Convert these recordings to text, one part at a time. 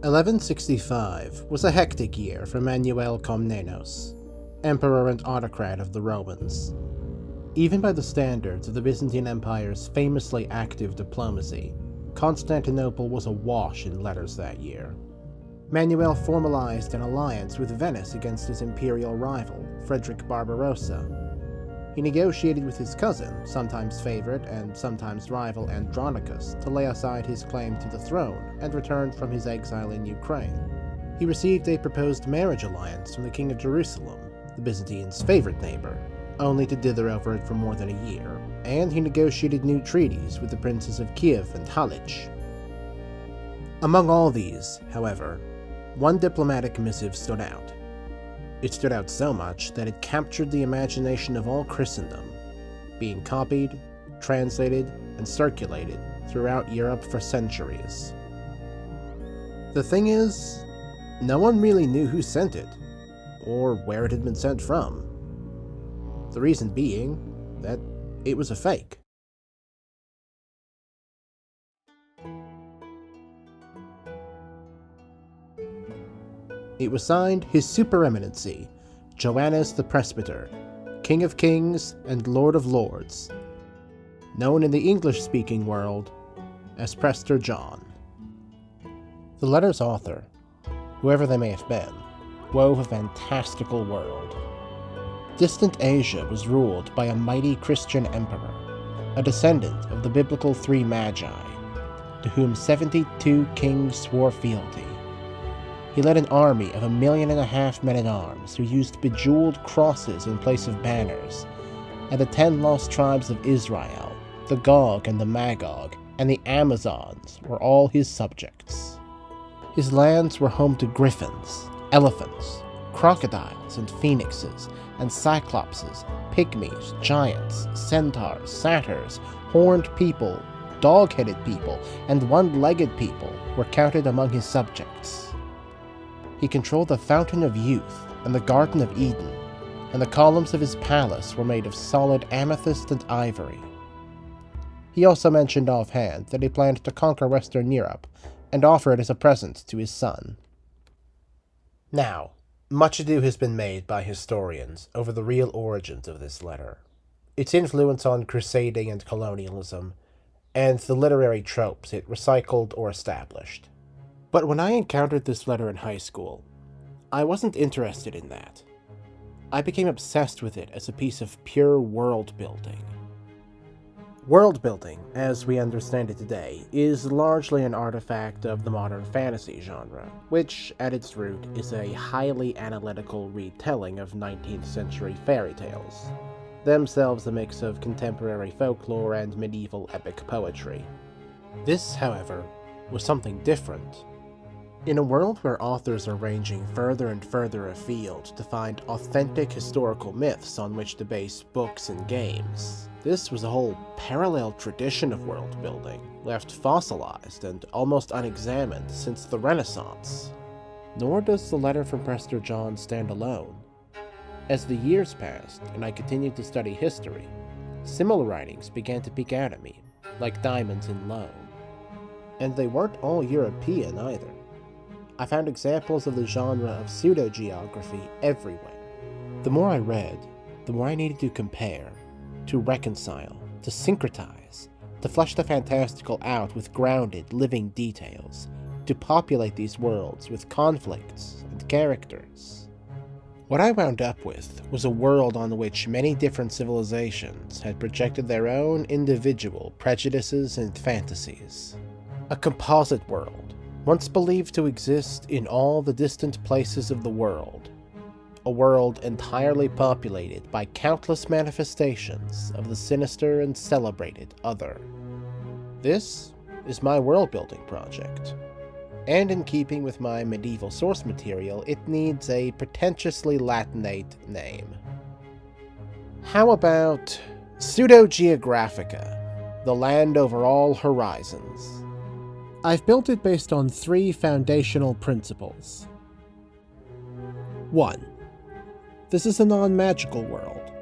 1165 was a hectic year for Manuel Komnenos, emperor and autocrat of the Romans. Even by the standards of the Byzantine Empire's famously active diplomacy, Constantinople was awash in letters that year. Manuel formalized an alliance with Venice against his imperial rival, Frederick Barbarossa. He negotiated with his cousin, sometimes favorite and sometimes rival Andronicus, to lay aside his claim to the throne and return from his exile in Ukraine. He received a proposed marriage alliance from the King of Jerusalem, the Byzantines' favorite neighbor, only to dither over it for more than a year, and he negotiated new treaties with the princes of Kiev and Halych. Among all these, however, one diplomatic missive stood out. It stood out so much that it captured the imagination of all Christendom, being copied, translated, and circulated throughout Europe for centuries. The thing is, no one really knew who sent it, or where it had been sent from. The reason being that it was a fake. It was signed His Super Eminency, Joannes the Presbyter, King of Kings and Lord of Lords, known in the English-speaking world as Prester John. The letter's author, whoever they may have been, wove a fantastical world. Distant Asia was ruled by a mighty Christian emperor, a descendant of the biblical three magi, to whom 72 kings swore fealty. He led an army of 1.5 million men-at-arms who used bejeweled crosses in place of banners, and the 10 lost tribes of Israel, the Gog and the Magog, and the Amazons were all his subjects. His lands were home to griffins, elephants, crocodiles and phoenixes, and cyclopses, pygmies, giants, centaurs, satyrs, horned people, dog-headed people, and one-legged people were counted among his subjects. He controlled the Fountain of Youth and the Garden of Eden, and the columns of his palace were made of solid amethyst and ivory. He also mentioned offhand that he planned to conquer Western Europe and offer it as a present to his son. Now, much ado has been made by historians over the real origins of this letter, its influence on crusading and colonialism, and the literary tropes it recycled or established. But when I encountered this letter in high school, I wasn't interested in that. I became obsessed with it as a piece of pure world building. World building, as we understand it today, is largely an artifact of the modern fantasy genre, which, at its root, is a highly analytical retelling of 19th century fairy tales, themselves a mix of contemporary folklore and medieval epic poetry. This, however, was something different. In a world where authors are ranging further and further afield to find authentic historical myths on which to base books and games, this was a whole parallel tradition of world building, left fossilized and almost unexamined since the Renaissance. Nor does the letter from Prester John stand alone. As the years passed and I continued to study history, similar writings began to peek out at me, like diamonds in loam. And they weren't all European either. I found examples of the genre of pseudo-geography everywhere. The more I read, the more I needed to compare, to reconcile, to syncretize, to flesh the fantastical out with grounded, living details, to populate these worlds with conflicts and characters. What I wound up with was a world on which many different civilizations had projected their own individual prejudices and fantasies. A composite world, once believed to exist in all the distant places of the world. A world entirely populated by countless manifestations of the sinister and celebrated other. This is my world-building project. And in keeping with my medieval source material, it needs a pretentiously Latinate name. How about Pseudo-Geographica, the land over all horizons? I've built it based on 3 foundational principles. 1. This is a non-magical world.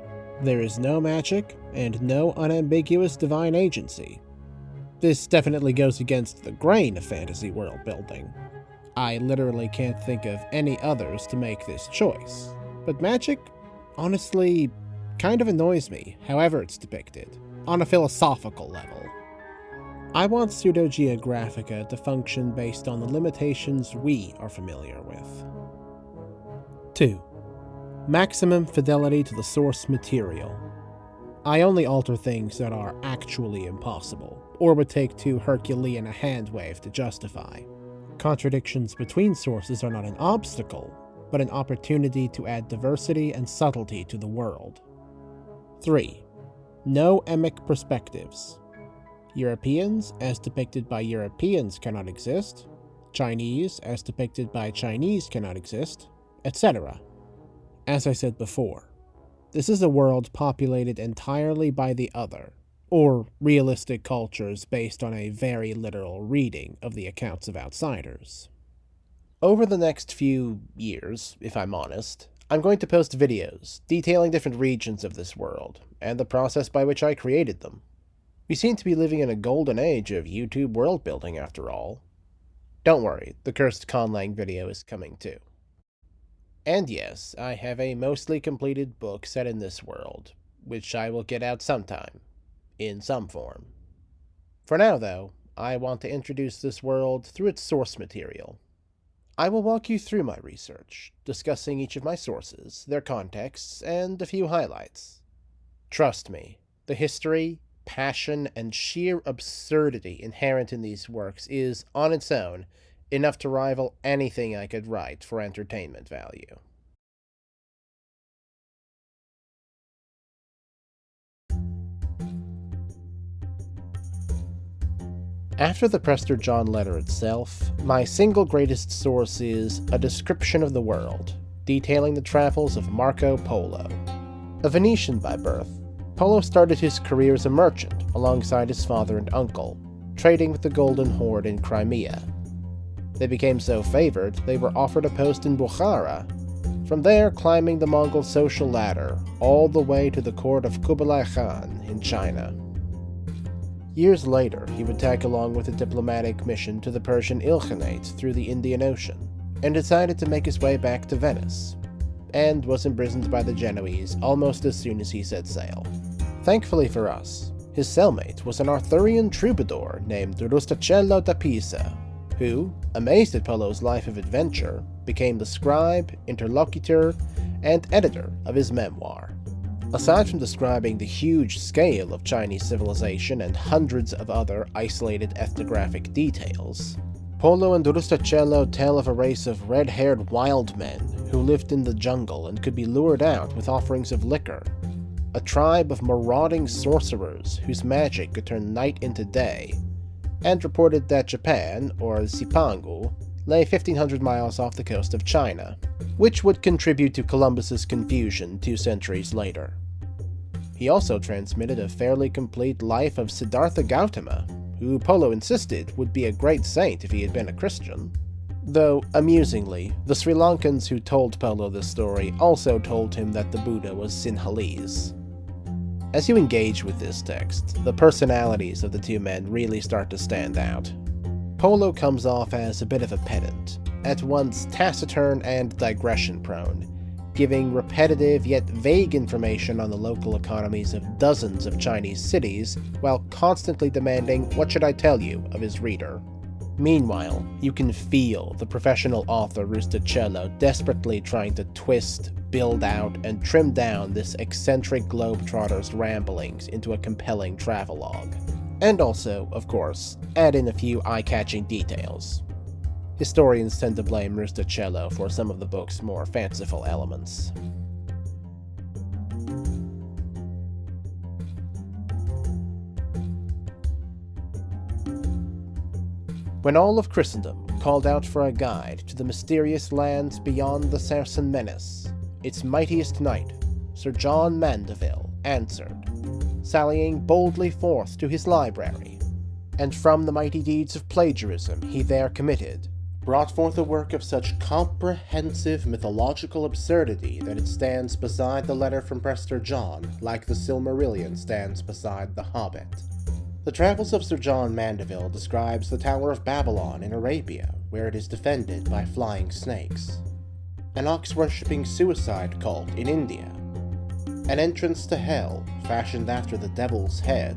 There is no magic and no unambiguous divine agency. This definitely goes against the grain of fantasy world building. I literally can't think of any others to make this choice. But magic, honestly, kind of annoys me, however it's depicted, on a philosophical level. I want Pseudo-Geographica to function based on the limitations we are familiar with. 2. Maximum fidelity to the source material. I only alter things that are actually impossible, or would take too Herculean a handwave to justify. Contradictions between sources are not an obstacle, but an opportunity to add diversity and subtlety to the world. 3. No emic perspectives. Europeans, as depicted by Europeans, cannot exist. Chinese, as depicted by Chinese, cannot exist, etc. As I said before, this is a world populated entirely by the other, or realistic cultures based on a very literal reading of the accounts of outsiders. Over the next few years, if I'm honest, I'm going to post videos detailing different regions of this world, and the process by which I created them. We seem to be living in a golden age of YouTube world building after all. Don't worry, the cursed Conlang video is coming too. And yes, I have a mostly completed book set in this world, which I will get out sometime, in some form. For now though, I want to introduce this world through its source material. I will walk you through my research, discussing each of my sources, their contexts, and a few highlights. Trust me, the history, passion, and sheer absurdity inherent in these works is, on its own, enough to rival anything I could write for entertainment value. After the Prester John letter itself, my single greatest source is A Description of the World, detailing the travels of Marco Polo. A Venetian by birth, Polo started his career as a merchant alongside his father and uncle, trading with the Golden Horde in Crimea. They became so favored, they were offered a post in Bukhara, from there climbing the Mongol social ladder all the way to the court of Kublai Khan in China. Years later, he would tag along with a diplomatic mission to the Persian Ilkhanate through the Indian Ocean, and decided to make his way back to Venice, and was imprisoned by the Genoese almost as soon as he set sail. Thankfully for us, his cellmate was an Arthurian troubadour named Rusticello da Pisa, who, amazed at Polo's life of adventure, became the scribe, interlocutor, and editor of his memoir. Aside from describing the huge scale of Chinese civilization and hundreds of other isolated ethnographic details, Polo and Rusticello tell of a race of red-haired wild men who lived in the jungle and could be lured out with offerings of liquor, a tribe of marauding sorcerers whose magic could turn night into day, and reported that Japan, or Zipangu, lay 1,500 miles off the coast of China, which would contribute to Columbus's confusion 2 centuries later. He also transmitted a fairly complete life of Siddhartha Gautama, who Polo insisted would be a great saint if he had been a Christian. Though, amusingly, the Sri Lankans who told Polo this story also told him that the Buddha was Sinhalese. As you engage with this text, the personalities of the two men really start to stand out. Polo comes off as a bit of a pedant, at once taciturn and digression-prone, giving repetitive yet vague information on the local economies of dozens of Chinese cities, while constantly demanding "what should I tell you" of his reader. Meanwhile, you can feel the professional author Rusticello desperately trying to twist, build out, and trim down this eccentric globetrotter's ramblings into a compelling travelogue. And also, of course, add in a few eye-catching details. Historians tend to blame Rusticello for some of the book's more fanciful elements. When all of Christendom called out for a guide to the mysterious lands beyond the Saracen menace, its mightiest knight, Sir John Mandeville, answered, sallying boldly forth to his library, and from the mighty deeds of plagiarism he there committed, brought forth a work of such comprehensive mythological absurdity that it stands beside the letter from Prester John like the Silmarillion stands beside the Hobbit. The Travels of Sir John Mandeville describes the Tower of Babylon in Arabia, where it is defended by flying snakes, an ox-worshipping suicide cult in India, an entrance to hell fashioned after the devil's head,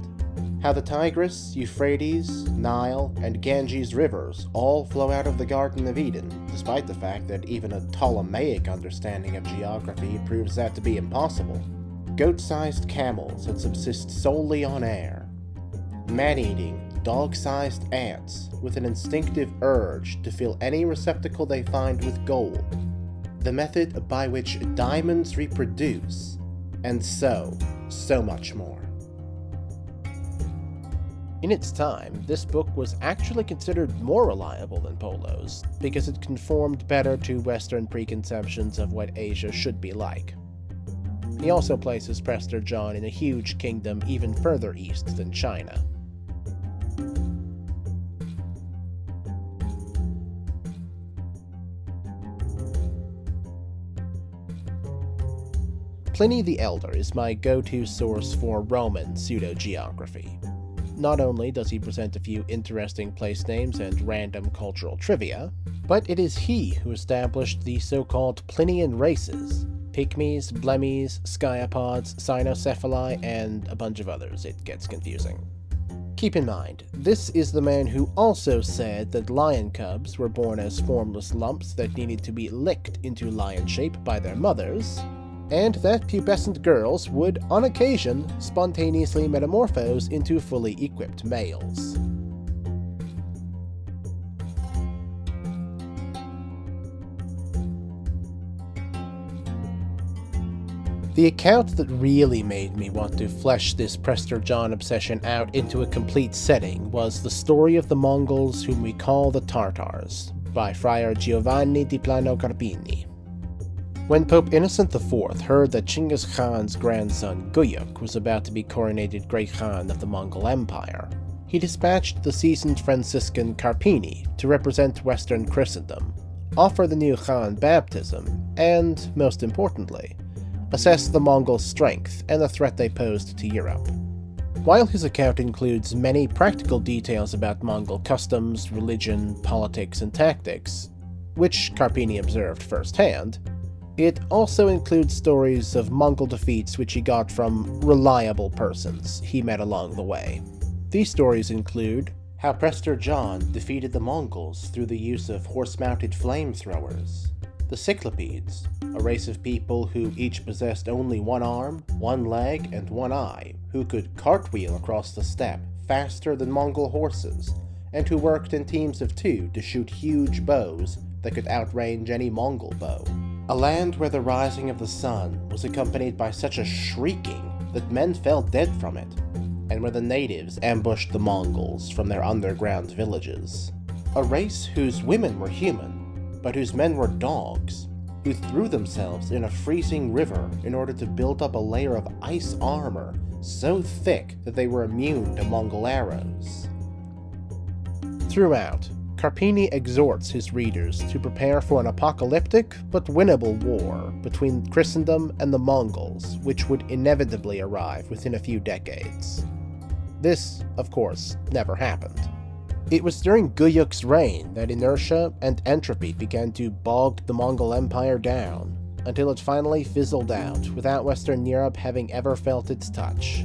how the Tigris, Euphrates, Nile, and Ganges rivers all flow out of the Garden of Eden, despite the fact that even a Ptolemaic understanding of geography proves that to be impossible, goat-sized camels that subsist solely on air, man-eating, dog-sized ants with an instinctive urge to fill any receptacle they find with gold, the method by which diamonds reproduce, and so much more. In its time, this book was actually considered more reliable than Polo's, because it conformed better to Western preconceptions of what Asia should be like. He also places Prester John in a huge kingdom even further east than China. Pliny the Elder is my go-to source for Roman pseudo-geography. Not only does he present a few interesting place names and random cultural trivia, but it is he who established the so-called Plinian races: Pygmies, Blemmies, Skyopods, Cynocephali, and a bunch of others. It gets confusing. Keep in mind, this is the man who also said that lion cubs were born as formless lumps that needed to be licked into lion shape by their mothers, and that pubescent girls would, on occasion, spontaneously metamorphose into fully equipped males. The account that really made me want to flesh this Prester John obsession out into a complete setting was the story of the Mongols whom we call the Tartars, by Friar Giovanni di Plano Carpini. When Pope Innocent IV heard that Chinggis Khan's grandson Guyuk was about to be coronated Great Khan of the Mongol Empire, he dispatched the seasoned Franciscan Carpini to represent Western Christendom, offer the new Khan baptism, and, most importantly, assess the Mongols' strength and the threat they posed to Europe. While his account includes many practical details about Mongol customs, religion, politics, and tactics, which Carpini observed firsthand, it also includes stories of Mongol defeats which he got from reliable persons he met along the way. These stories include how Prester John defeated the Mongols through the use of horse-mounted flamethrowers, the Cyclopes, a race of people who each possessed only one arm, one leg, and one eye, who could cartwheel across the steppe faster than Mongol horses, and who worked in teams of two to shoot huge bows that could outrange any Mongol bow. A land where the rising of the sun was accompanied by such a shrieking that men fell dead from it, and where the natives ambushed the Mongols from their underground villages. A race whose women were human, but whose men were dogs, who threw themselves in a freezing river in order to build up a layer of ice armor so thick that they were immune to Mongol arrows. Throughout, Carpini exhorts his readers to prepare for an apocalyptic but winnable war between Christendom and the Mongols, which would inevitably arrive within a few decades. This, of course, never happened. It was during Guyuk's reign that inertia and entropy began to bog the Mongol Empire down, until it finally fizzled out without Western Europe having ever felt its touch.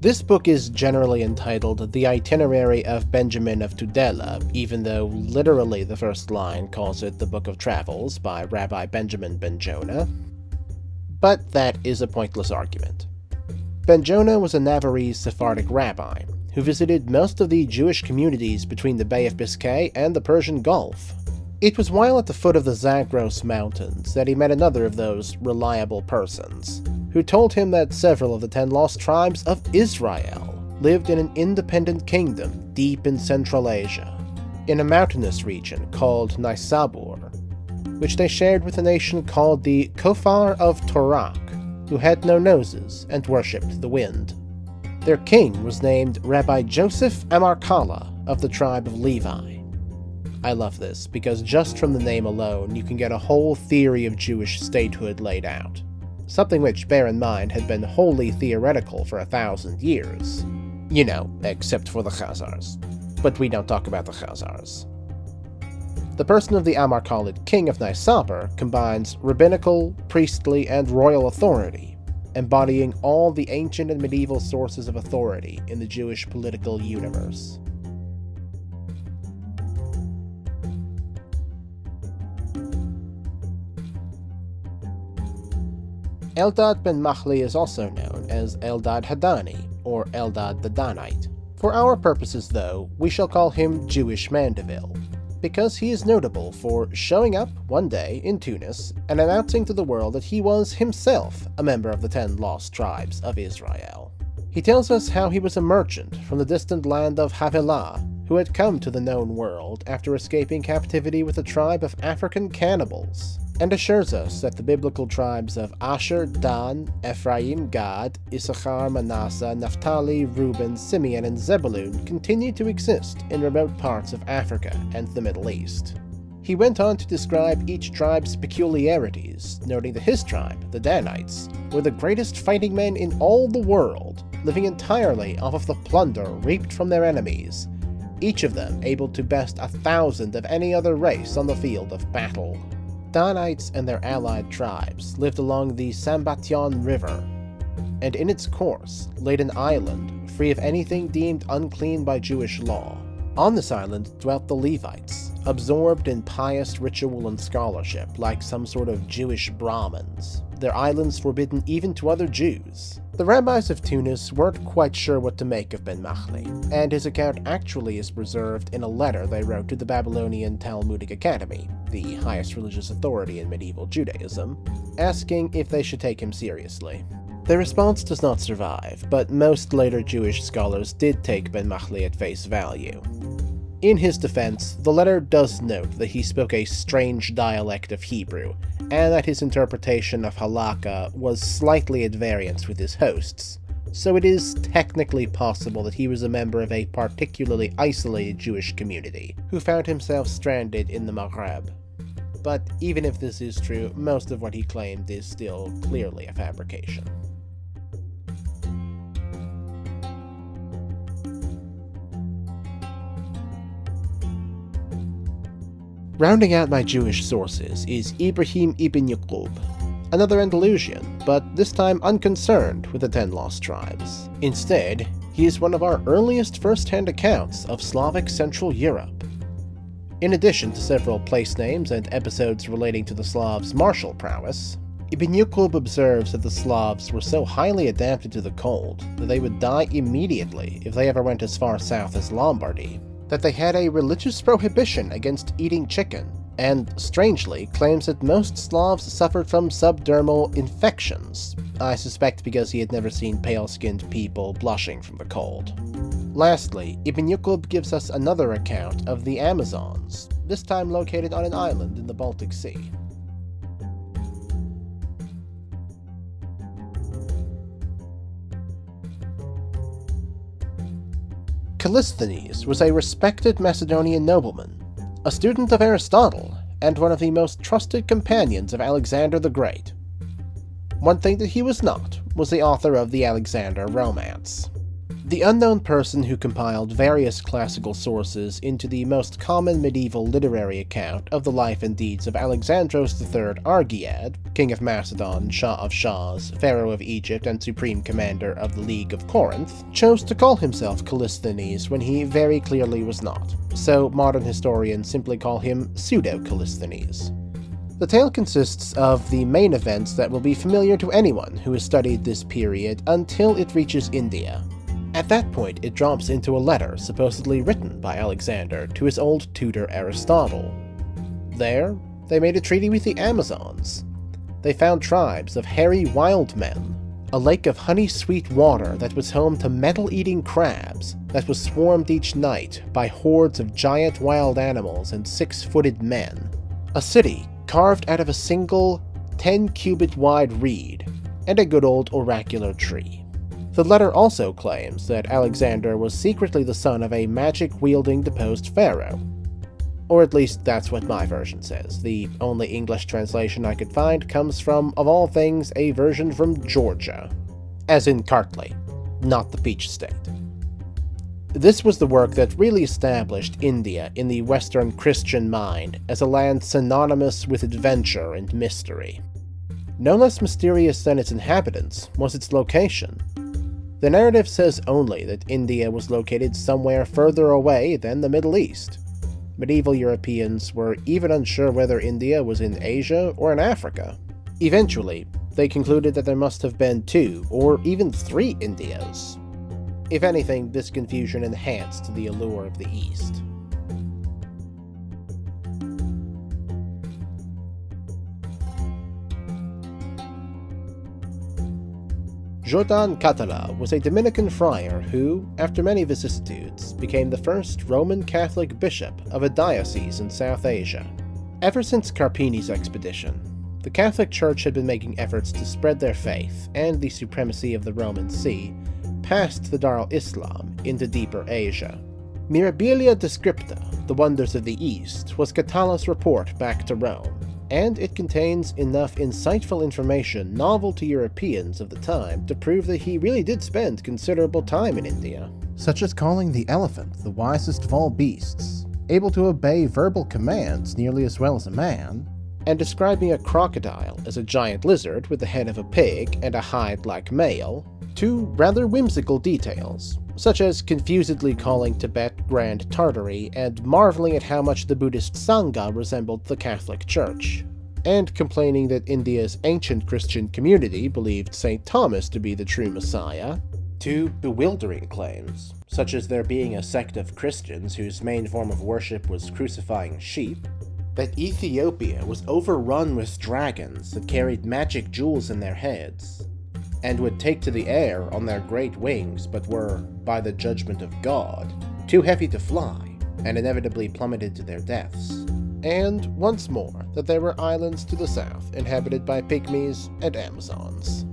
This book is generally entitled The Itinerary of Benjamin of Tudela, even though literally the first line calls it The Book of Travels by Rabbi Benjamin ben Jonah. But that is a pointless argument. Ben Jonah was a Navarrese Sephardic rabbi who visited most of the Jewish communities between the Bay of Biscay and the Persian Gulf. It was while at the foot of the Zagros Mountains that he met another of those reliable persons, who told him that several of the 10 lost tribes of Israel lived in an independent kingdom deep in Central Asia, in a mountainous region called Nisabur, which they shared with a nation called the Kofar of Torak, who had no noses and worshipped the wind. Their king was named Rabbi Joseph Amarkala of the tribe of Levi. I love this, because just from the name alone, you can get a whole theory of Jewish statehood laid out. Something which, bear in mind, had been wholly theoretical for 1,000 years. You know, except for the Khazars. But we don't talk about the Khazars. The person of the Amarkhalid king of Nisapur combines rabbinical, priestly, and royal authority, embodying all the ancient and medieval sources of authority in the Jewish political universe. Eldad ben Mahli is also known as Eldad ha-Dani, or Eldad the Danite. For our purposes, though, we shall call him Jewish Mandeville, because he is notable for showing up one day in Tunis and announcing to the world that he was himself a member of the 10 lost tribes of Israel. He tells us how he was a merchant from the distant land of Havilah, who had come to the known world after escaping captivity with a tribe of African cannibals, and assures us that the biblical tribes of Asher, Dan, Ephraim, Gad, Issachar, Manasseh, Naphtali, Reuben, Simeon, and Zebulun continue to exist in remote parts of Africa and the Middle East. He went on to describe each tribe's peculiarities, noting that his tribe, the Danites, were the greatest fighting men in all the world, living entirely off of the plunder reaped from their enemies, each of them able to best 1,000 of any other race on the field of battle. Danites and their allied tribes lived along the Sambatyon River, and in its course laid an island free of anything deemed unclean by Jewish law. On this island dwelt the Levites, absorbed in pious ritual and scholarship like some sort of Jewish Brahmins, their islands forbidden even to other Jews. The rabbis of Tunis weren't quite sure what to make of Ben Mahli, and his account actually is preserved in a letter they wrote to the Babylonian Talmudic Academy, the highest religious authority in medieval Judaism, asking if they should take him seriously. Their response does not survive, but most later Jewish scholars did take Ben Mahli at face value. In his defense, the letter does note that he spoke a strange dialect of Hebrew, and that his interpretation of halakha was slightly at variance with his hosts, so it is technically possible that he was a member of a particularly isolated Jewish community, who found himself stranded in the Maghreb. But even if this is true, most of what he claimed is still clearly a fabrication. Rounding out my Jewish sources is Ibrahim ibn Yuqub, another Andalusian, but this time unconcerned with the 10 lost tribes. Instead, he is one of our earliest first-hand accounts of Slavic Central Europe. In addition to several place names and episodes relating to the Slavs' martial prowess, Ibn Yuqub observes that the Slavs were so highly adapted to the cold that they would die immediately if they ever went as far south as Lombardy, that they had a religious prohibition against eating chicken, and, strangely, claims that most Slavs suffered from subdermal infections, I suspect because he had never seen pale-skinned people blushing from the cold. Lastly, Ibn Yuqub gives us another account of the Amazons, this time located on an island in the Baltic Sea. Callisthenes was a respected Macedonian nobleman, a student of Aristotle, and one of the most trusted companions of Alexander the Great. One thing that he was not was the author of the Alexander Romance. The unknown person who compiled various classical sources into the most common medieval literary account of the life and deeds of Alexandros III Argead, king of Macedon, Shah of Shahs, pharaoh of Egypt, and supreme commander of the League of Corinth, chose to call himself Callisthenes when he very clearly was not, so modern historians simply call him Pseudo-Callisthenes. The tale consists of the main events that will be familiar to anyone who has studied this period until it reaches India. At that point, it drops into a letter supposedly written by Alexander to his old tutor Aristotle. There, they made a treaty with the Amazons. They found tribes of hairy wild men, a lake of honey-sweet water that was home to metal-eating crabs that was swarmed each night by hordes of giant wild animals and 6-footed men, a city carved out of a single 10-cubit-wide reed, and a good old oracular tree. The letter also claims that Alexander was secretly the son of a magic-wielding deposed pharaoh. Or at least that's what my version says. The only English translation I could find comes from, of all things, a version from Georgia. As in Kartli, not the Peach State. This was the work that really established India in the Western Christian mind as a land synonymous with adventure and mystery. No less mysterious than its inhabitants was its location. The narrative says only that India was located somewhere further away than the Middle East. Medieval Europeans were even unsure whether India was in Asia or in Africa. Eventually, they concluded that there must have been 2 or even 3 Indias. If anything, this confusion enhanced the allure of the East. Jordan Catala was a Dominican friar who, after many vicissitudes, became the first Roman Catholic bishop of a diocese in South Asia. Ever since Carpini's expedition, the Catholic Church had been making efforts to spread their faith and the supremacy of the Roman See past the Dar al-Islam into deeper Asia. Mirabilia Descripta, the Wonders of the East, was Catala's report back to Rome, and it contains enough insightful information novel to Europeans of the time to prove that he really did spend considerable time in India. Such as calling the elephant the wisest of all beasts, able to obey verbal commands nearly as well as a man, and describing a crocodile as a giant lizard with the head of a pig and a hide like male, to rather whimsical details, such as confusedly calling Tibet Grand Tartary and marveling at how much the Buddhist Sangha resembled the Catholic Church, and complaining that India's ancient Christian community believed St. Thomas to be the true Messiah, to bewildering claims, such as there being a sect of Christians whose main form of worship was crucifying sheep, that Ethiopia was overrun with dragons that carried magic jewels in their heads, and would take to the air on their great wings but were, by the judgment of God, too heavy to fly, and inevitably plummeted to their deaths. And, once more, that there were islands to the south inhabited by pygmies and Amazons.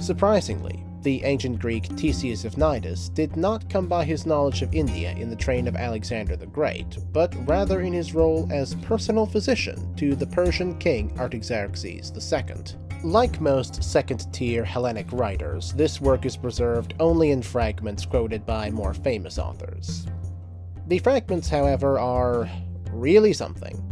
Surprisingly, the ancient Greek Ctesias of Cnidus did not come by his knowledge of India in the train of Alexander the Great, but rather in his role as personal physician to the Persian king Artaxerxes II. Like most second-tier Hellenic writers, this work is preserved only in fragments quoted by more famous authors. The fragments, however, are really something.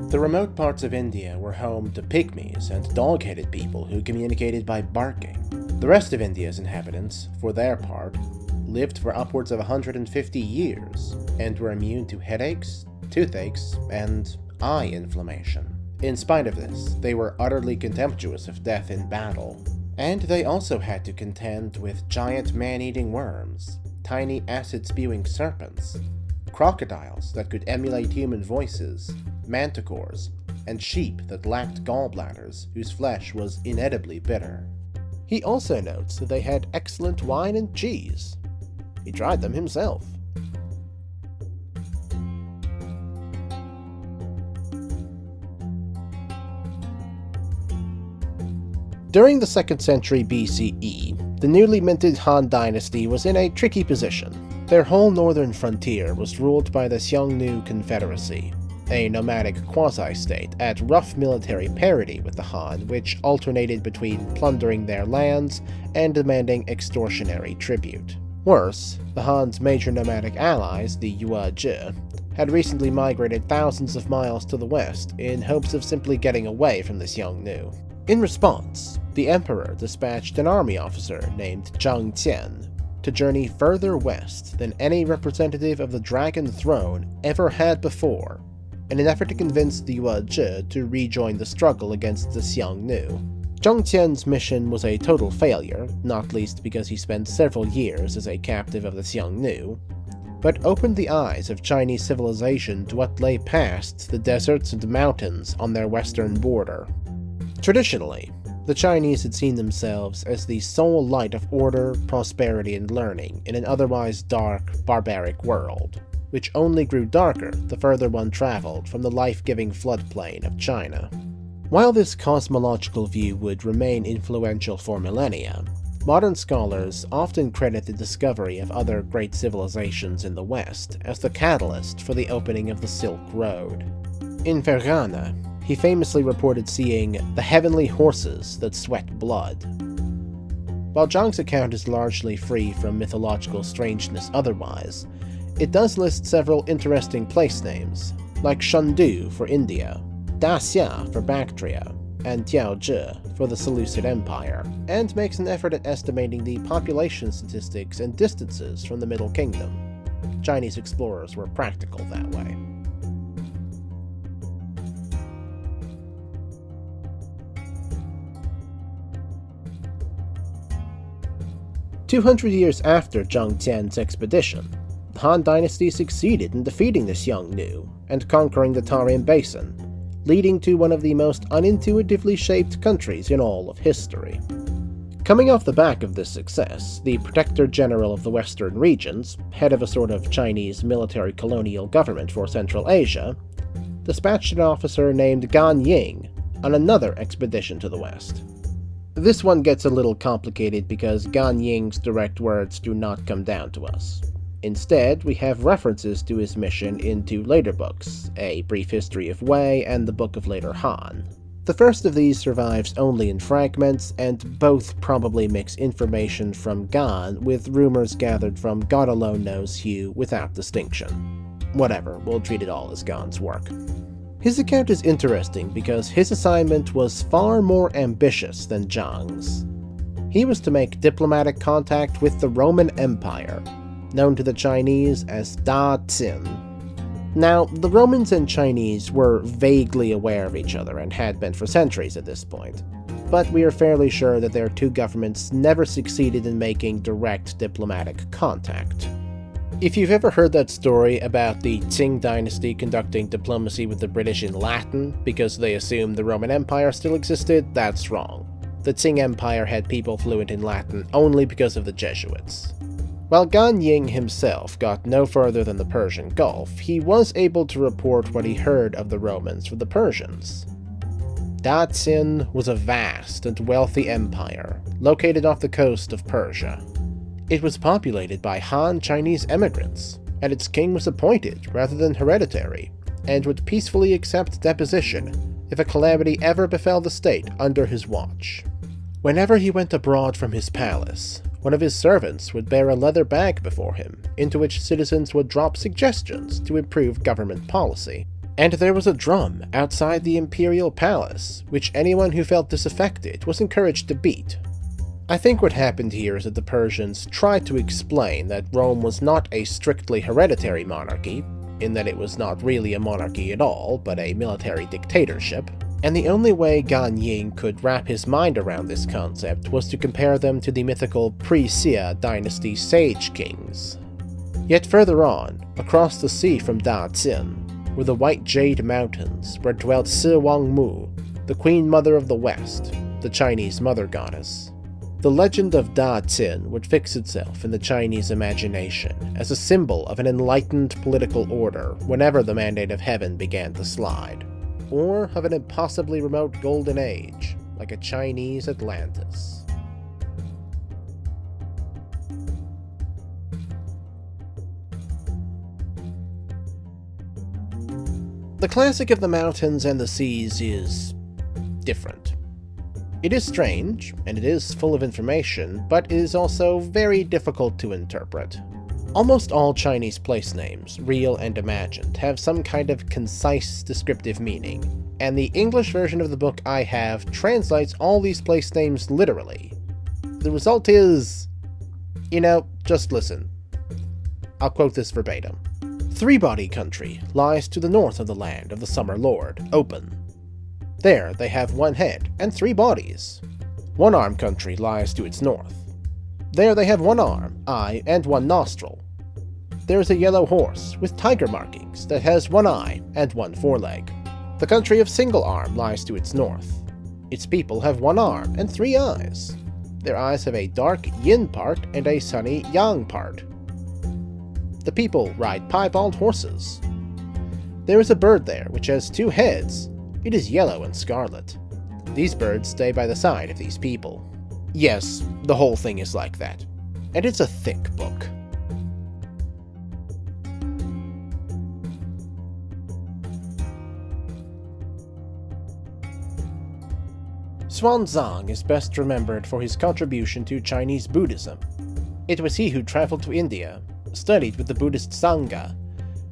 The remote parts of India were home to pygmies and dog-headed people who communicated by barking. The rest of India's inhabitants, for their part, lived for upwards of 150 years and were immune to headaches, toothaches, and eye inflammation. In spite of this, they were utterly contemptuous of death in battle, and they also had to contend with giant man-eating worms, tiny acid-spewing serpents, crocodiles that could emulate human voices, manticores, and sheep that lacked gallbladders whose flesh was inedibly bitter. He also notes that they had excellent wine and cheese. He tried them himself. During the 2nd century BCE, the newly minted Han dynasty was in a tricky position. Their whole northern frontier was ruled by the Xiongnu Confederacy, a nomadic quasi-state at rough military parity with the Han, which alternated between plundering their lands and demanding extortionary tribute. Worse, the Han's major nomadic allies, the Yuezhi, had recently migrated thousands of miles to the west in hopes of simply getting away from the Xiongnu. In response, the emperor dispatched an army officer named Zhang to journey further west than any representative of the Dragon Throne ever had before, in an effort to convince the Yuezhi to rejoin the struggle against the Xiongnu. Zhang Qian's mission was a total failure, not least because he spent several years as a captive of the Xiongnu, but opened the eyes of Chinese civilization to what lay past the deserts and mountains on their western border. Traditionally, the Chinese had seen themselves as the sole light of order, prosperity, and learning in an otherwise dark, barbaric world, which only grew darker the further one traveled from the life-giving floodplain of China. While this cosmological view would remain influential for millennia, modern scholars often credit the discovery of other great civilizations in the West as the catalyst for the opening of the Silk Road. In Vergana, he famously reported seeing the heavenly horses that sweat blood. While Zhang's account is largely free from mythological strangeness otherwise, it does list several interesting place names, like Shandu for India, Daxia for Bactria, and Tiaozhi for the Seleucid Empire, and makes an effort at estimating the population statistics and distances from the Middle Kingdom. Chinese explorers were practical that way. "200 years after Zhang Tian's expedition, the Han Dynasty succeeded in defeating this Xiongnu and conquering the Tarim Basin, leading to one of the most unintuitively shaped countries in all of history. Coming off the back of this success, the Protector General of the Western regions, head of a sort of Chinese military colonial government for Central Asia, dispatched an officer named Gan Ying on another expedition to the west. This one gets a little complicated because Gan Ying's direct words do not come down to us. Instead, we have references to his mission in two later books, A Brief History of Wei and the Book of Later Han. The first of these survives only in fragments, and both probably mix information from Gan with rumors gathered from God alone knows who without distinction. Whatever, we'll treat it all as Gan's work. His account is interesting because his assignment was far more ambitious than Zhang's. He was to make diplomatic contact with the Roman Empire, known to the Chinese as Da Xin. Now, the Romans and Chinese were vaguely aware of each other and had been for centuries at this point, but we are fairly sure that their two governments never succeeded in making direct diplomatic contact. If you've ever heard that story about the Qing dynasty conducting diplomacy with the British in Latin because they assumed the Roman Empire still existed, that's wrong. The Qing Empire had people fluent in Latin only because of the Jesuits. While Gan Ying himself got no further than the Persian Gulf, he was able to report what he heard of the Romans from the Persians. Da Xin was a vast and wealthy empire, located off the coast of Persia. It was populated by Han Chinese immigrants, and its king was appointed rather than hereditary, and would peacefully accept deposition if a calamity ever befell the state under his watch. Whenever he went abroad from his palace, one of his servants would bear a leather bag before him, into which citizens would drop suggestions to improve government policy. And there was a drum outside the imperial palace, which anyone who felt disaffected was encouraged to beat. I think what happened here is that the Persians tried to explain that Rome was not a strictly hereditary monarchy, in that it was not really a monarchy at all, but a military dictatorship, and the only way Gan Ying could wrap his mind around this concept was to compare them to the mythical pre-Xia dynasty sage kings. Yet further on, across the sea from Da Xin, were the White Jade Mountains, where dwelt Si Wangmu, the Queen Mother of the West, the Chinese mother goddess. The legend of Da Xin would fix itself in the Chinese imagination as a symbol of an enlightened political order whenever the mandate of heaven began to slide, or of an impossibly remote golden age, like a Chinese Atlantis. The classic of the mountains and the seas is different. It is strange, and it is full of information, but it is also very difficult to interpret. Almost all Chinese place names, real and imagined, have some kind of concise descriptive meaning, and the English version of the book I have translates all these place names literally. The result is... just listen. I'll quote this verbatim. Three-body country lies to the north of the land of the Summer Lord, Open. There they have one head and three bodies. One-arm country lies to its north. There they have one arm, eye, and one nostril. There is a yellow horse with tiger markings that has one eye and one foreleg. The country of Single Arm lies to its north. Its people have one arm and three eyes. Their eyes have a dark yin part and a sunny yang part. The people ride piebald horses. There is a bird there which has two heads, It is yellow and scarlet. These birds stay by the side of these people. Yes, the whole thing is like that. And it's a thick book. Xuanzang is best remembered for his contribution to Chinese Buddhism. It was he who traveled to India, studied with the Buddhist Sangha,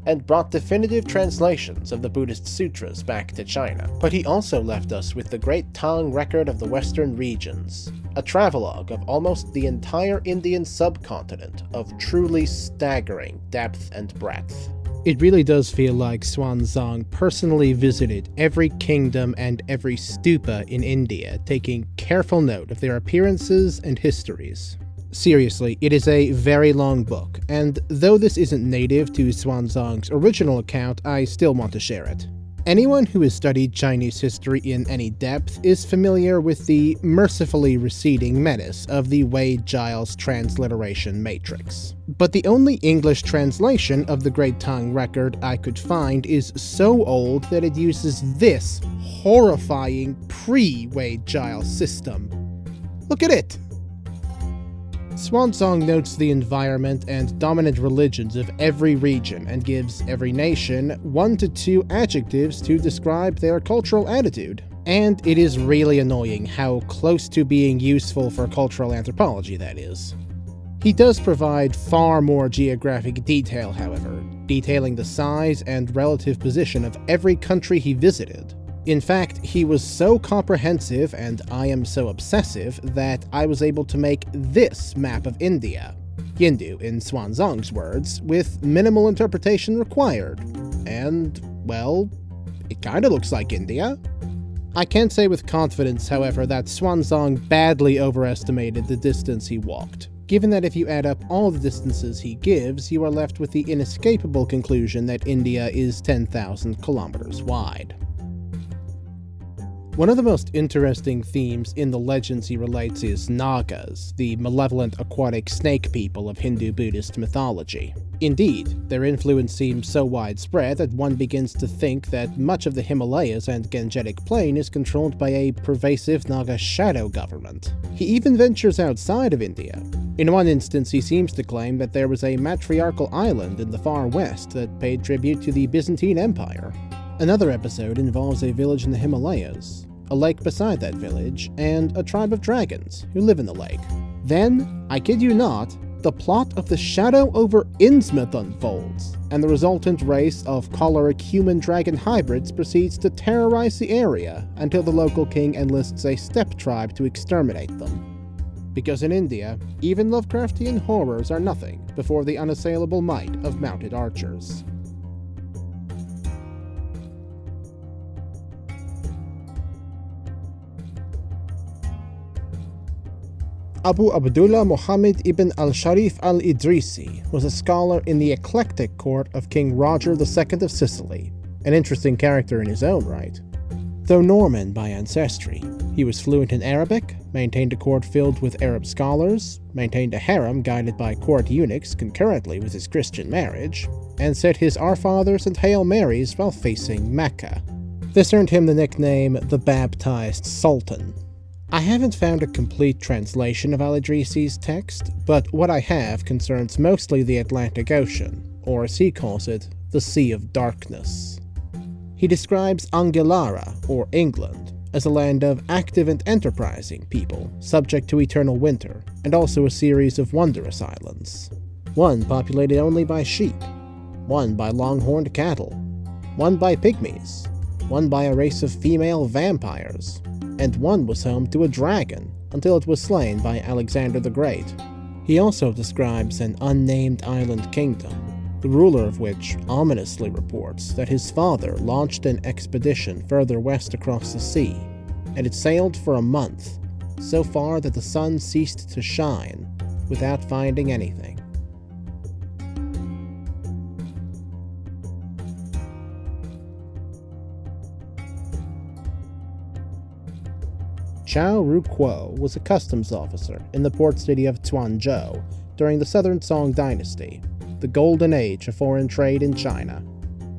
and brought definitive translations of the Buddhist sutras back to China. But he also left us with the great Tang record of the western regions, a travelogue of almost the entire Indian subcontinent of truly staggering depth and breadth. It really does feel like Xuanzang personally visited every kingdom and every stupa in India, taking careful note of their appearances and histories. Seriously, it is a very long book, and though this isn't native to Xuanzang's original account, I still want to share it. Anyone who has studied Chinese history in any depth is familiar with the mercifully receding menace of the Wade-Giles transliteration matrix. But the only English translation of the Great Tang record I could find is so old that it uses this horrifying pre-Wade-Giles system. Look at it! Xuanzang notes the environment and dominant religions of every region and gives every nation 1 to 2 adjectives to describe their cultural attitude. And it is really annoying how close to being useful for cultural anthropology that is. He does provide far more geographic detail, however, detailing the size and relative position of every country he visited. In fact, he was so comprehensive and I am so obsessive that I was able to make this map of India, Hindu in Xuanzang's words, with minimal interpretation required. And, well, it kinda looks like India. I can say with confidence, however, that Xuanzang badly overestimated the distance he walked, given that if you add up all the distances he gives, you are left with the inescapable conclusion that India is 10,000 kilometers wide. One of the most interesting themes in the legends he relates is Nagas, the malevolent aquatic snake people of Hindu-Buddhist mythology. Indeed, their influence seems so widespread that one begins to think that much of the Himalayas and Gangetic Plain is controlled by a pervasive Naga shadow government. He even ventures outside of India. In one instance, he seems to claim that there was a matriarchal island in the far west that paid tribute to the Byzantine Empire. Another episode involves a village in the Himalayas, a lake beside that village, and a tribe of dragons who live in the lake. Then, I kid you not, the plot of the Shadow over Innsmouth unfolds, and the resultant race of choleric human-dragon hybrids proceeds to terrorize the area until the local king enlists a steppe tribe to exterminate them. Because in India, even Lovecraftian horrors are nothing before the unassailable might of mounted archers. Abu Abdullah Muhammad ibn al-Sharif al-Idrisi was a scholar in the eclectic court of King Roger II of Sicily, an interesting character in his own right. Though Norman by ancestry, he was fluent in Arabic, maintained a court filled with Arab scholars, maintained a harem guided by court eunuchs concurrently with his Christian marriage, and said his Our Fathers and Hail Marys while facing Mecca. This earned him the nickname the Baptized Sultan. I haven't found a complete translation of Al-Idrisi's text, but what I have concerns mostly the Atlantic Ocean, or as he calls it, the Sea of Darkness. He describes Anguillara, or England, as a land of active and enterprising people, subject to eternal winter, and also a series of wondrous islands. One populated only by sheep, one by long-horned cattle, one by pygmies, one by a race of female vampires, and one was home to a dragon until it was slain by Alexander the Great. He also describes an unnamed island kingdom, the ruler of which ominously reports that his father launched an expedition further west across the sea, and it sailed for a month, so far that the sun ceased to shine, without finding anything. Zhao Rukuo was a customs officer in the port city of Tuanzhou during the Southern Song Dynasty, the golden age of foreign trade in China.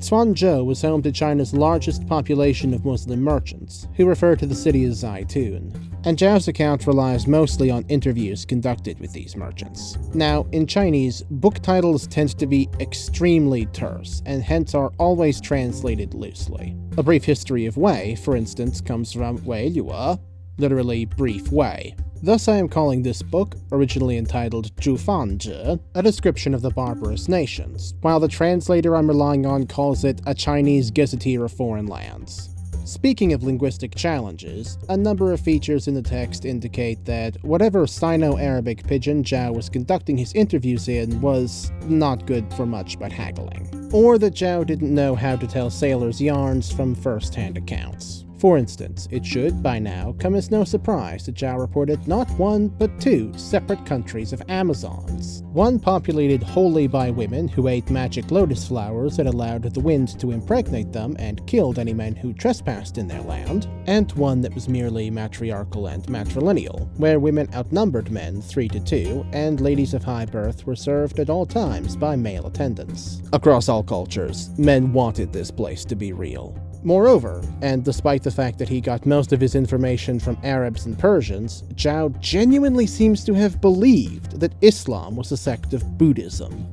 Xuanzang was home to China's largest population of Muslim merchants, who refer to the city as Zaitun, and Zhao's account relies mostly on interviews conducted with these merchants. Now, in Chinese, book titles tend to be extremely terse, and hence are always translated loosely. A brief history of Wei, for instance, comes from Wei Luo, literally brief way. Thus I am calling this book, originally entitled Zhu Fanzhi, a description of the barbarous nations, while the translator I'm relying on calls it a Chinese gazetteer of foreign lands. Speaking of linguistic challenges, a number of features in the text indicate that whatever Sino-Arabic pidgin Zhao was conducting his interviews in was not good for much but haggling, or that Zhao didn't know how to tell sailors' yarns from first-hand accounts. For instance, it should, by now, come as no surprise that Zhao reported not one, but two separate countries of Amazons. One populated wholly by women who ate magic lotus flowers that allowed the wind to impregnate them and killed any men who trespassed in their land, and one that was merely matriarchal and matrilineal, where women outnumbered men 3-2, and ladies of high birth were served at all times by male attendants. Across all cultures, men wanted this place to be real. Moreover, and despite the fact that he got most of his information from Arabs and Persians, Zhao genuinely seems to have believed that Islam was a sect of Buddhism.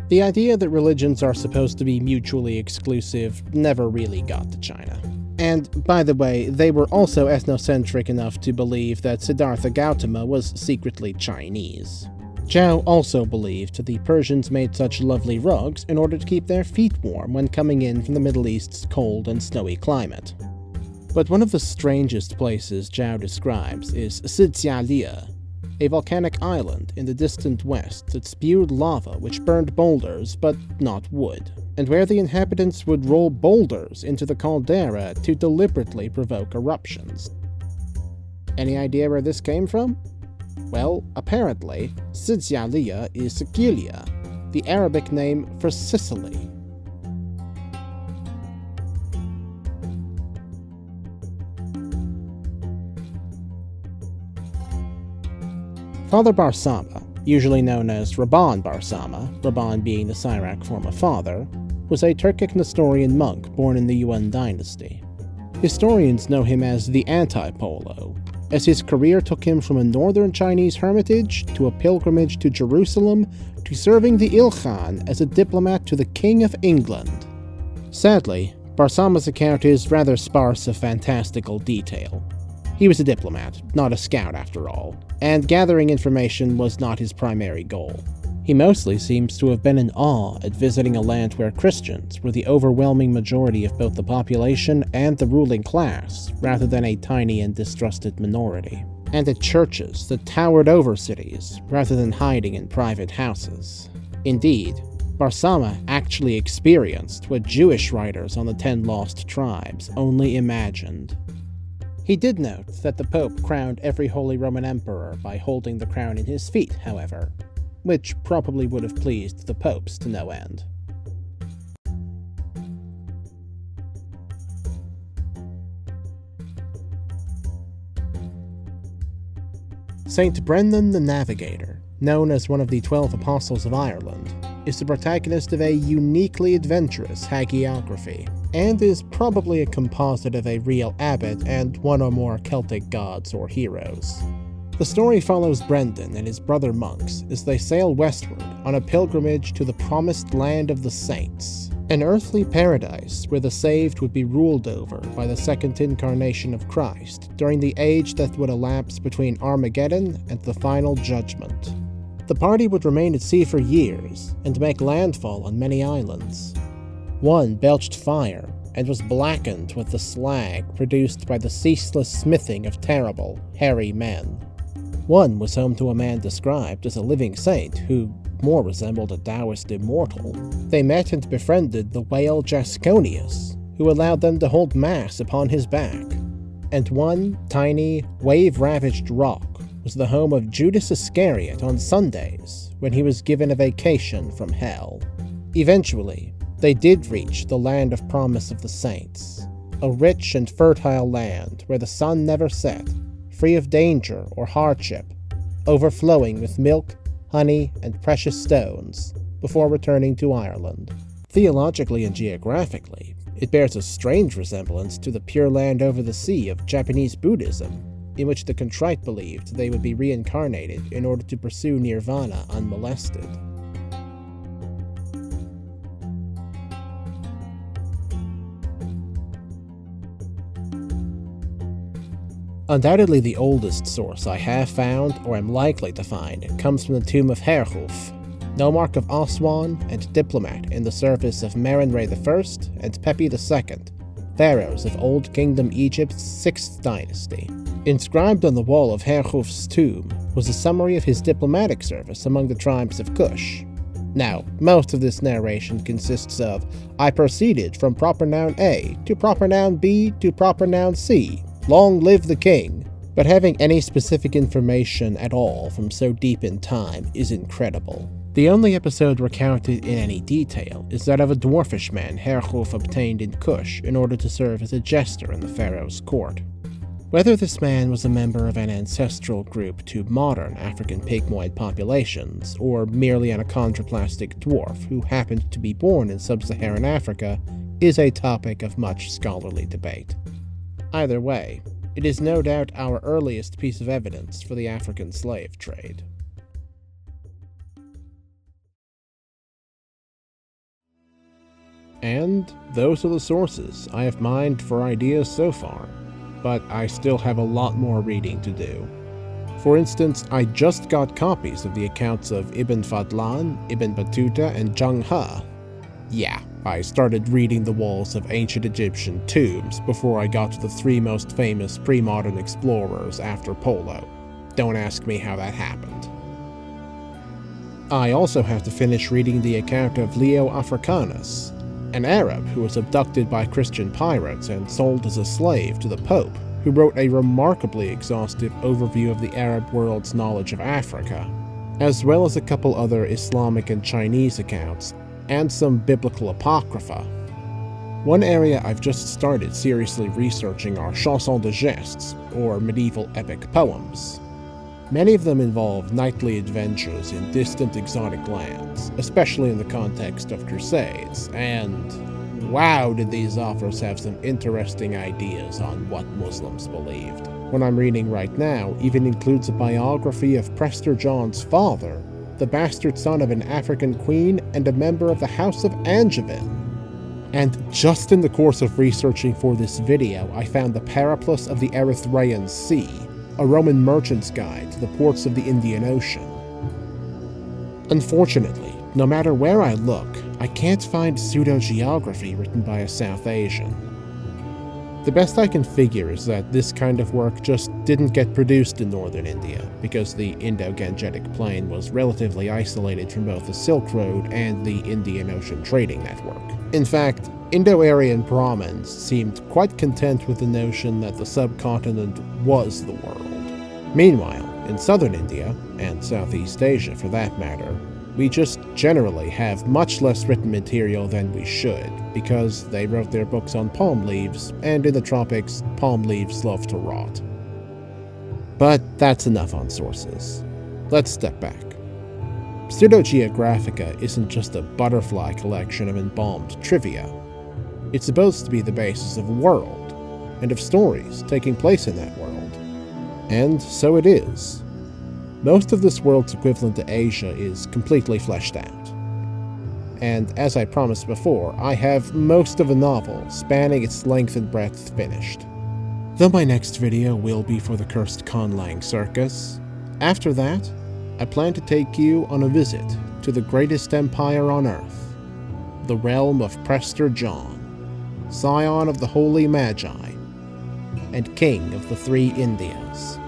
The idea that religions are supposed to be mutually exclusive never really got to China. And, by the way, they were also ethnocentric enough to believe that Siddhartha Gautama was secretly Chinese. Zhao also believed the Persians made such lovely rugs in order to keep their feet warm when coming in from the Middle East's cold and snowy climate. But one of the strangest places Zhao describes is Sijialia, a volcanic island in the distant west that spewed lava which burned boulders but not wood, and where the inhabitants would roll boulders into the caldera to deliberately provoke eruptions. Any idea where this came from? Well, apparently, Sijialia is Sicilia, the Arabic name for Sicily. Father Barsama, usually known as Rabban Barsama, Rabban being the Syriac form of father, was a Turkic Nestorian monk born in the Yuan dynasty. Historians know him as the anti-Polo, as his career took him from a northern Chinese hermitage to a pilgrimage to Jerusalem to serving the Ilkhan as a diplomat to the King of England. Sadly, Barsama's account is rather sparse of fantastical detail. He was a diplomat, not a scout after all, and gathering information was not his primary goal. He mostly seems to have been in awe at visiting a land where Christians were the overwhelming majority of both the population and the ruling class, rather than a tiny and distrusted minority, and at churches that towered over cities, rather than hiding in private houses. Indeed, Barsama actually experienced what Jewish writers on the 10 Lost Tribes only imagined. He did note that the Pope crowned every Holy Roman Emperor by holding the crown in his feet, however, which probably would have pleased the popes to no end. Saint Brendan the Navigator, known as one of the 12 Apostles of Ireland, is the protagonist of a uniquely adventurous hagiography, and is probably a composite of a real abbot and one or more Celtic gods or heroes. The story follows Brendan and his brother monks as they sail westward on a pilgrimage to the promised land of the saints, an earthly paradise where the saved would be ruled over by the second incarnation of Christ during the age that would elapse between Armageddon and the final judgment. The party would remain at sea for years and make landfall on many islands. One belched fire and was blackened with the slag produced by the ceaseless smithing of terrible, hairy men. One was home to a man described as a living saint who more resembled a Taoist immortal. They met and befriended the whale Jasconius, who allowed them to hold mass upon his back. And one tiny, wave-ravaged rock was the home of Judas Iscariot on Sundays, when he was given a vacation from hell. Eventually, they did reach the land of promise of the saints, a rich and fertile land where the sun never set, free of danger or hardship, overflowing with milk, honey, and precious stones, before returning to Ireland. Theologically and geographically, it bears a strange resemblance to the Pure Land over the sea of Japanese Buddhism, in which the contrite believed they would be reincarnated in order to pursue nirvana unmolested. Undoubtedly the oldest source I have found, or am likely to find, comes from the tomb of Harkhuf, nomarch of Aswan and diplomat in the service of Merenre I and Pepi II, pharaohs of Old Kingdom Egypt's 6th dynasty. Inscribed on the wall of Harkhuf's tomb was a summary of his diplomatic service among the tribes of Kush. Now, most of this narration consists of, I proceeded from proper noun A to proper noun B to proper noun C. Long live the king! But having any specific information at all from so deep in time is incredible. The only episode recounted in any detail is that of a dwarfish man Harkhuf obtained in Kush in order to serve as a jester in the pharaoh's court. Whether this man was a member of an ancestral group to modern African pygmoid populations, or merely an achondroplastic dwarf who happened to be born in sub-Saharan Africa, is a topic of much scholarly debate. Either way, it is no doubt our earliest piece of evidence for the African slave trade. And those are the sources I have mined for ideas so far, but I still have a lot more reading to do. For instance, I just got copies of the accounts of Ibn Fadlan, Ibn Battuta, and Zhang. Yeah, I started reading the walls of ancient Egyptian tombs before I got to the 3 most famous pre-modern explorers after Polo. Don't ask me how that happened. I also have to finish reading the account of Leo Africanus, an Arab who was abducted by Christian pirates and sold as a slave to the Pope, who wrote a remarkably exhaustive overview of the Arab world's knowledge of Africa, as well as a couple other Islamic and Chinese accounts, and some biblical apocrypha. One area I've just started seriously researching are chansons de gestes, or medieval epic poems. Many of them involve knightly adventures in distant exotic lands, especially in the context of crusades, and wow did these authors have some interesting ideas on what Muslims believed. What I'm reading right now even includes a biography of Prester John's father, the bastard son of an African queen and a member of the House of Angevin. And just in the course of researching for this video, I found the Periplus of the Erythraean Sea, a Roman merchant's guide to the ports of the Indian Ocean. Unfortunately, no matter where I look, I can't find pseudo-geography written by a South Asian. The best I can figure is that this kind of work just didn't get produced in northern India, because the Indo-Gangetic Plain was relatively isolated from both the Silk Road and the Indian Ocean trading network. In fact, Indo-Aryan Brahmins seemed quite content with the notion that the subcontinent was the world. Meanwhile, in southern India, and Southeast Asia for that matter, we just generally have much less written material than we should, because they wrote their books on palm leaves, and in the tropics, palm leaves love to rot. But that's enough on sources. Let's step back. Pseudo-Geographica isn't just a butterfly collection of embalmed trivia. It's supposed to be the basis of a world, and of stories taking place in that world. And so it is. Most of this world's equivalent to Asia is completely fleshed out. And as I promised before, I have most of a novel spanning its length and breadth finished. Though my next video will be for the cursed Conlang Circus, after that, I plan to take you on a visit to the greatest empire on earth, the realm of Prester John, scion of the Holy Magi, and king of the 3 Indias.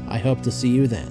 I hope to see you then.